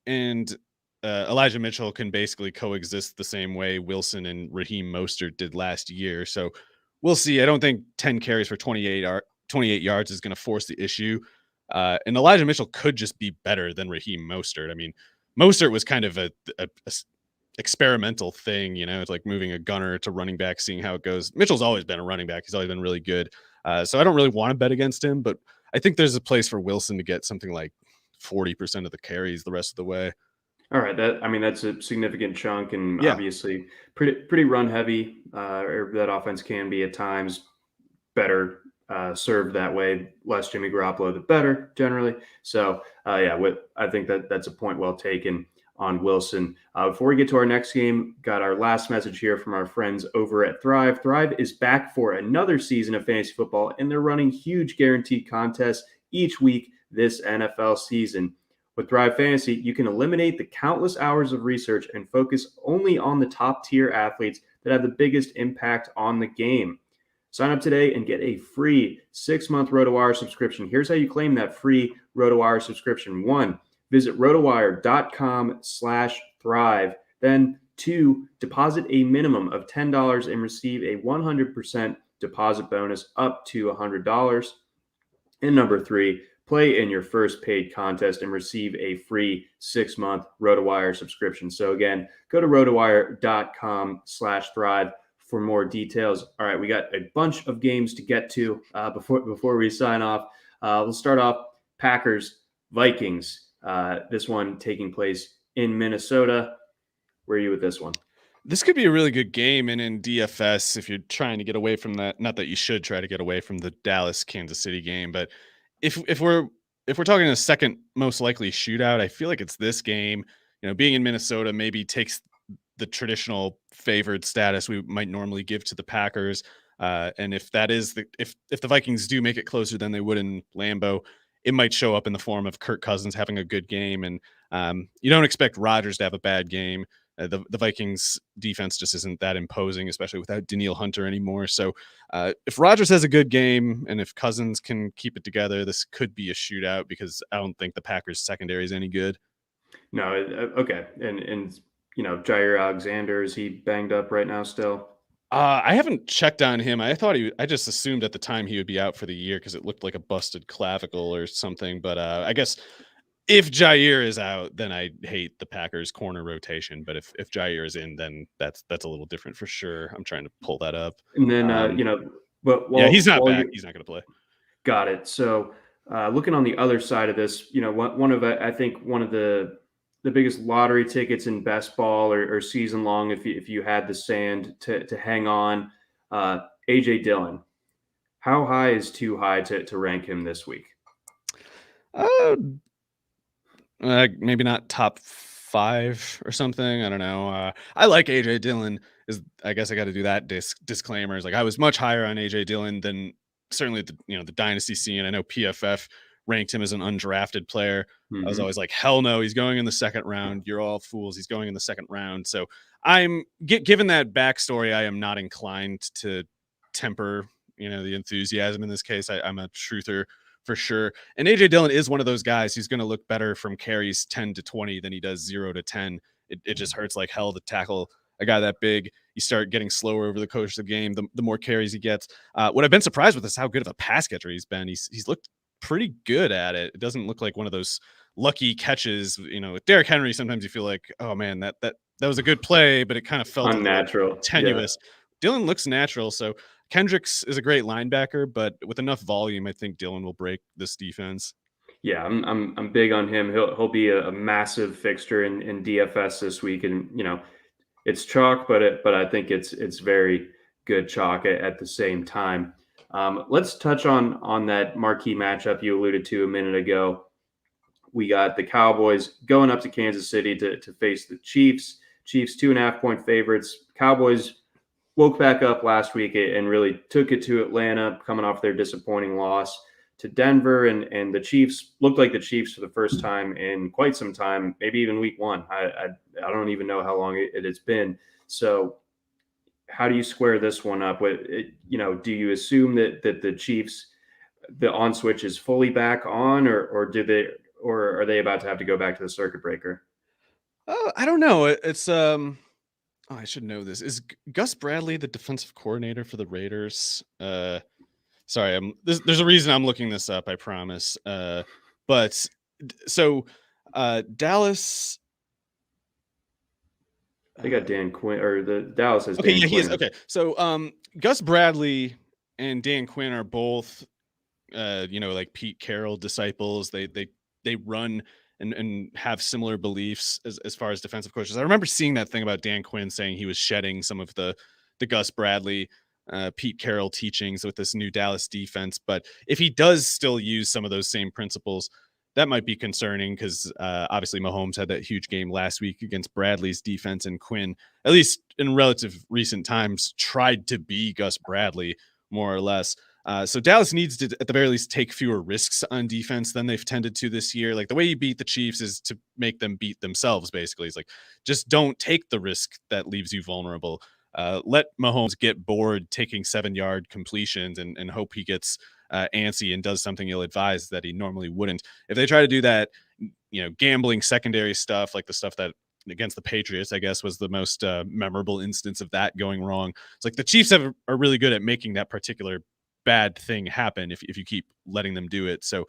and Elijah Mitchell can basically coexist the same way Wilson and Raheem Mostert did last year. So we'll see. I don't think 10 carries for 28 yards is going to force the issue. And Elijah Mitchell could just be better than Raheem Mostert. I mean, Mostert was kind of a experimental thing, it's like moving a gunner to running back, seeing how it goes. Mitchell's always been a running back. He's always been really good. So I don't really want to bet against him, but I think there's a place for Wilson to get something like 40% of the carries the rest of the way. All right, that's a significant chunk, and Yeah. obviously pretty run heavy. Or that offense can be at times better served that way. Less Jimmy Garoppolo, the better generally. So I think that's a point well taken on Wilson. Before we get to our next game, got our last message here from our friends over at Thrive. Thrive is back for another season of fantasy football, and they're running huge guaranteed contests each week this NFL season. With Thrive Fantasy, you can eliminate the countless hours of research and focus only on the top tier athletes that have the biggest impact on the game. Sign up today and get a free 6-month RotoWire subscription. Here's how you claim that free RotoWire subscription. 1, visit rotowire.com/thrive. Then 2, deposit a minimum of $10 and receive a 100% deposit bonus up to $100. And number 3, play in your first paid contest and receive a free 6-month RotoWire subscription. So again, go to rotowire.com/thrive for more details. All right, we got a bunch of games to get to before we sign off. We'll start off Packers, Vikings. This one taking place in Minnesota. Where are you with this one? This could be a really good game, and in DFS, if you're trying to get away from that, not that you should try to get away from the Dallas Kansas City game, but if we're talking a second most likely shootout, I feel like it's this game. Being in Minnesota maybe takes the traditional favored status we might normally give to the Packers, and if that is if the Vikings do make it closer than they would in Lambeau, it might show up in the form of Kirk Cousins having a good game, and you don't expect Rodgers to have a bad game. The Vikings defense just isn't that imposing, especially without Danielle Hunter anymore. So if Rodgers has a good game and if Cousins can keep it together, this could be a shootout because I don't think the Packers secondary is any good. No, okay. And Jair Alexander, is he banged up right now still? I haven't checked on him. I just assumed at the time he would be out for the year because it looked like a busted clavicle or something. But I guess if Jair is out, then I hate the Packers corner rotation. But if Jair is in, then that's a little different for sure. I'm trying to pull that up. And then he's not back. He's not going to play. Got it. So looking on the other side of this, one of the biggest lottery tickets in best ball or season long, if you had the sand to hang on, AJ Dillon. How high is too high to rank him this week? Maybe not top 5 or something. I don't know. I like AJ Dillon. I guess I got to do that disclaimers. Like I was much higher on AJ Dillon than certainly the dynasty scene. I know PFF ranked him as an undrafted player. I was always like, hell no, he's going in the second round. You're all fools. He's going in the second round. So I'm given that backstory, I am not inclined to temper, the enthusiasm in this case. I'm a truther for sure. And AJ Dillon is one of those guys who's going to look better from carries 10 to 20 than he does 0 to 10. It just hurts like hell to tackle a guy that big. You start getting slower over the course of the game, the more carries he gets. What I've been surprised with is how good of a pass catcher he's been. He's looked pretty good at it. It doesn't look like one of those lucky catches. With Derrick Henry, sometimes you feel like, oh man, that was a good play, but it kind of felt unnatural, tenuous. Yeah. Dillon looks natural. So Kendricks is a great linebacker, but with enough volume, I think Dillon will break this defense. Yeah, I'm big on him. He'll be a massive fixture in DFS this week, and it's chalk, but I think it's very good chalk at the same time. Let's touch on that marquee matchup you alluded to a minute ago. We got the Cowboys going up to Kansas City to face the Chiefs. Chiefs 2.5-point favorites. Cowboys woke back up last week and really took it to Atlanta, coming off their disappointing loss to Denver. And the Chiefs looked like the Chiefs for the first time in quite some time, maybe even week 1. I don't even know how long it has been. So how do you square this one up with it? Do you assume that the Chiefs, the on switch is fully back on, or are they about to have to go back to the circuit breaker? I don't know. It's I should know this. Is Gus Bradley the defensive coordinator for the Raiders? Sorry, there's a reason I'm looking this up, I promise. But so Dallas. They got Dan Quinn, or the Dallas has Okay, Dan yeah, Quinn. he is. Okay, so Gus Bradley and Dan Quinn are both, like Pete Carroll disciples. They run and have similar beliefs as far as defensive coaches. I remember seeing that thing about Dan Quinn saying he was shedding some of the Gus Bradley, Pete Carroll teachings with this new Dallas defense. But if he does still use some of those same principles, that might be concerning because obviously Mahomes had that huge game last week against Bradley's defense, and Quinn, at least in relative recent times, tried to be Gus Bradley more or less. So Dallas needs to, at the very least, take fewer risks on defense than they've tended to this year. Like the way you beat the Chiefs is to make them beat themselves, basically. It's like, just don't take the risk that leaves you vulnerable. Let Mahomes get bored taking 7-yard completions and hope he gets antsy and does something ill-advised that he normally wouldn't. If they try to do that, gambling secondary stuff, like the stuff that against the Patriots, I guess, was the most memorable instance of that going wrong. It's like the Chiefs are really good at making that particular bad thing happen if you keep letting them do it. So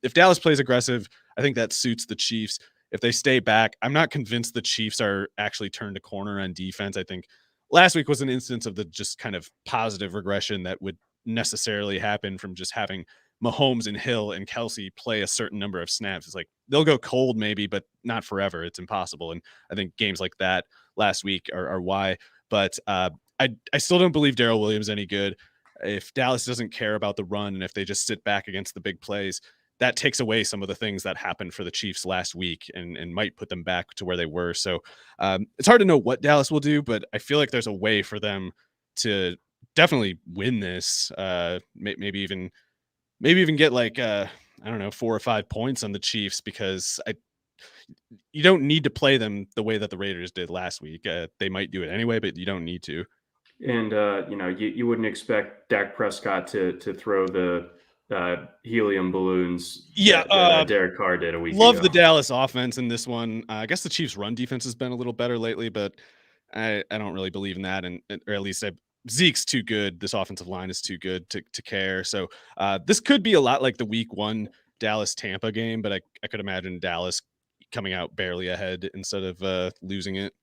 if Dallas plays aggressive, I think that suits the Chiefs. If they stay back, I'm not convinced the Chiefs are actually turned a corner on defense. I think last week was an instance of the just kind of positive regression that would necessarily happen from just having Mahomes and Hill and Kelsey play a certain number of snaps. It's like they'll go cold maybe, but not forever. It's impossible. And I think games like that last week are why. But I still don't believe Darrell Williams any good. If Dallas doesn't care about the run and if they just sit back against the big plays, that takes away some of the things that happened for the Chiefs last week and might put them back to where they were. So it's hard to know what Dallas will do, but I feel like there's a way for them to definitely win this. Maybe even get like, I don't know, 4 or 5 points on the Chiefs, because you don't need to play them the way that the Raiders did last week. They might do it anyway, but you don't need to. And, you wouldn't expect Dak Prescott to throw the helium balloons. Yeah. That Derek Carr did a week Love ago. the Dallas offense in this one. I guess the Chiefs' run defense has been a little better lately, but I don't really believe in that. Or at least Zeke's too good. This offensive line is too good to care. So this could be a lot like the week 1 Dallas-Tampa game, but I could imagine Dallas coming out barely ahead instead of losing it.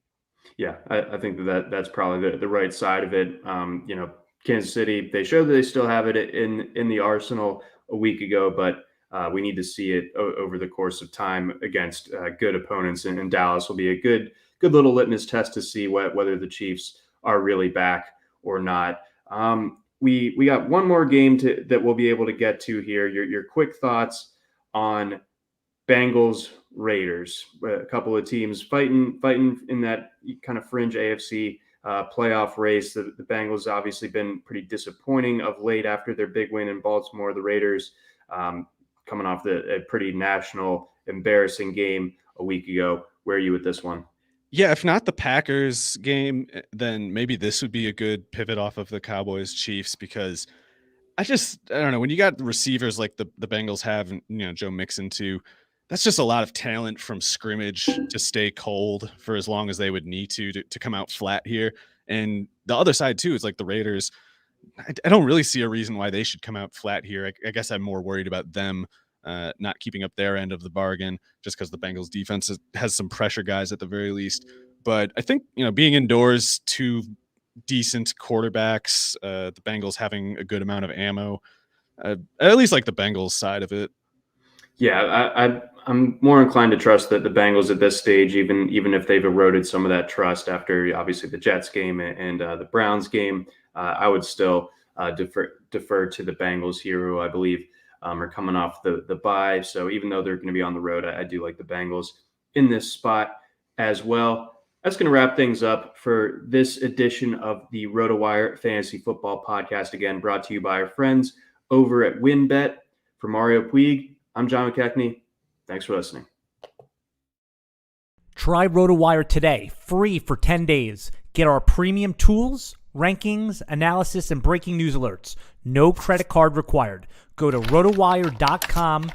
Yeah, I think that's probably the right side of it. Kansas City, they showed that they still have it in the arsenal a week ago, but we need to see it over the course of time against good opponents, and Dallas will be a good little litmus test to see whether the Chiefs are really back or not. We got one more game that we'll be able to get to here. Your quick thoughts on Bengals Raiders, a couple of teams fighting in that kind of fringe AFC playoff race. The Bengals obviously been pretty disappointing of late after their big win in Baltimore. The Raiders coming off a pretty national embarrassing game a week ago. Where are you with this one? Yeah, if not the Packers game, then maybe this would be a good pivot off of the Cowboys Chiefs, because I don't know, when you got receivers like the Bengals have, and Joe Mixon too, that's just a lot of talent from scrimmage to stay cold for as long as they would need to come out flat here. And the other side too is like the Raiders. I don't really see a reason why they should come out flat here. I guess I'm more worried about them not keeping up their end of the bargain, just because the Bengals defense has some pressure guys at the very least. But I think, being indoors, 2 decent quarterbacks, the Bengals having a good amount of ammo, at least like the Bengals side of it. Yeah, I'm more inclined to trust that the Bengals at this stage, even if they've eroded some of that trust after obviously the Jets game and the Browns game, I would still defer to the Bengals here, who I believe are coming off the bye. So even though they're going to be on the road, I do like the Bengals in this spot as well. That's going to wrap things up for this edition of the RotoWire Fantasy Football Podcast. Again, brought to you by our friends over at WynnBET. For Mario Puig, I'm John McKechnie. Thanks for listening. Try RotoWire today, free for 10 days. Get our premium tools, rankings, analysis, and breaking news alerts. No credit card required. Go to rotowire.com/